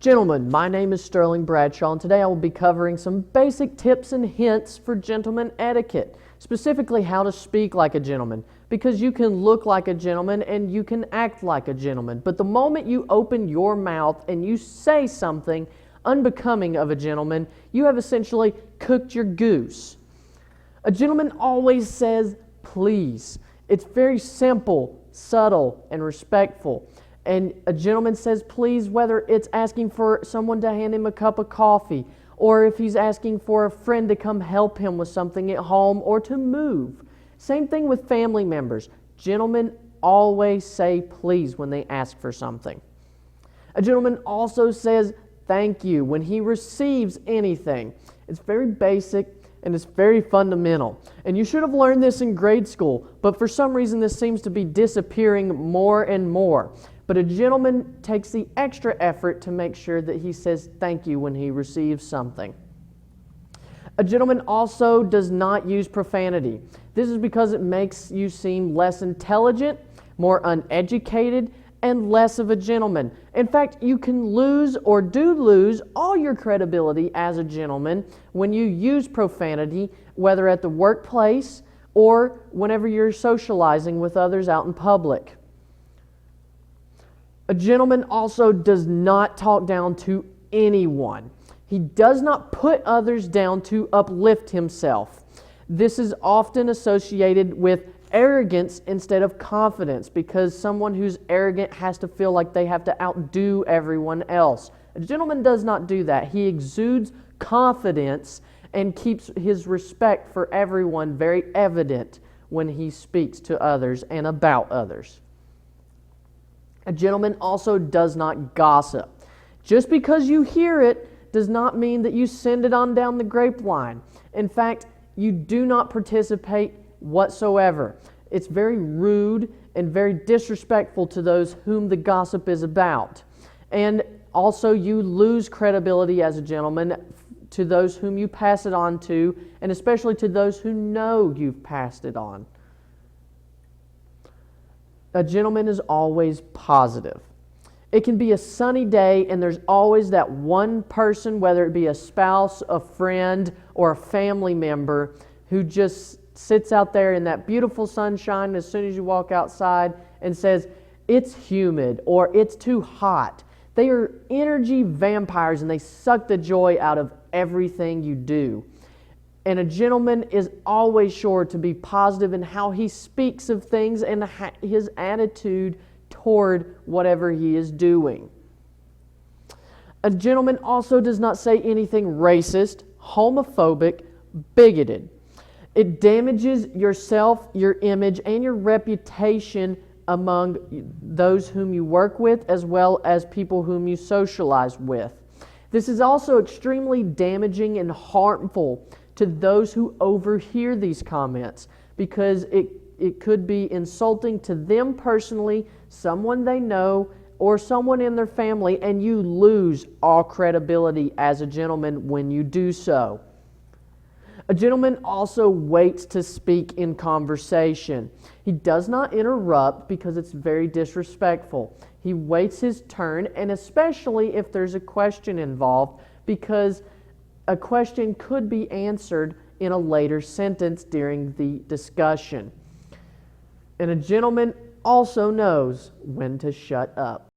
Gentlemen, my name is Sterling Bradshaw, and today I will be covering some basic tips and hints for gentleman etiquette, specifically how to speak like a gentleman, because you can look like a gentleman and you can act like a gentleman, but the moment you open your mouth and you say something unbecoming of a gentleman, you have essentially cooked your goose. A gentleman always says please. It's very simple, subtle, and respectful. And a gentleman says please whether it's asking for someone to hand him a cup of coffee, or if he's asking for a friend to come help him with something at home or to move. Same thing with family members. Gentlemen always say please when they ask for something. A gentleman also says thank you when he receives anything. It's very basic and it's very fundamental. And you should have learned this in grade school, but for some reason this seems to be disappearing more and more. But a gentleman takes the extra effort to make sure that he says thank you when he receives something. A gentleman also does not use profanity. This is because it makes you seem less intelligent, more uneducated, and less of a gentleman. In fact, you can lose or do lose all your credibility as a gentleman when you use profanity, whether at the workplace or whenever you're socializing with others out in public. A gentleman also does not talk down to anyone. He does not put others down to uplift himself. This is often associated with arrogance instead of confidence, because someone who's arrogant has to feel like they have to outdo everyone else. A gentleman does not do that. He exudes confidence and keeps his respect for everyone very evident when he speaks to others and about others. A gentleman also does not gossip. Just because you hear it does not mean that you send it on down the grapevine. In fact, you do not participate whatsoever. It's very rude and very disrespectful to those whom the gossip is about. And also you lose credibility as a gentleman to those whom you pass it on to, and especially to those who know you've passed it on. A gentleman is always positive. It can be a sunny day and there's always that one person, whether it be a spouse, a friend, or a family member, who just sits out there in that beautiful sunshine as soon as you walk outside and says, it's humid or it's too hot. They are energy vampires and they suck the joy out of everything you do. And a gentleman is always sure to be positive in how he speaks of things and his attitude toward whatever he is doing. A gentleman also does not say anything racist, homophobic, bigoted. It damages yourself, your image, and your reputation among those whom you work with as well as people whom you socialize with. This is also extremely damaging and harmful to those who overhear these comments, because it could be insulting to them personally, someone they know, or someone in their family, and you lose all credibility as a gentleman when you do so. A gentleman also waits to speak in conversation. He does not interrupt because it's very disrespectful. He waits his turn, and especially if there's a question involved, because a question could be answered in a later sentence during the discussion. And a gentleman also knows when to shut up.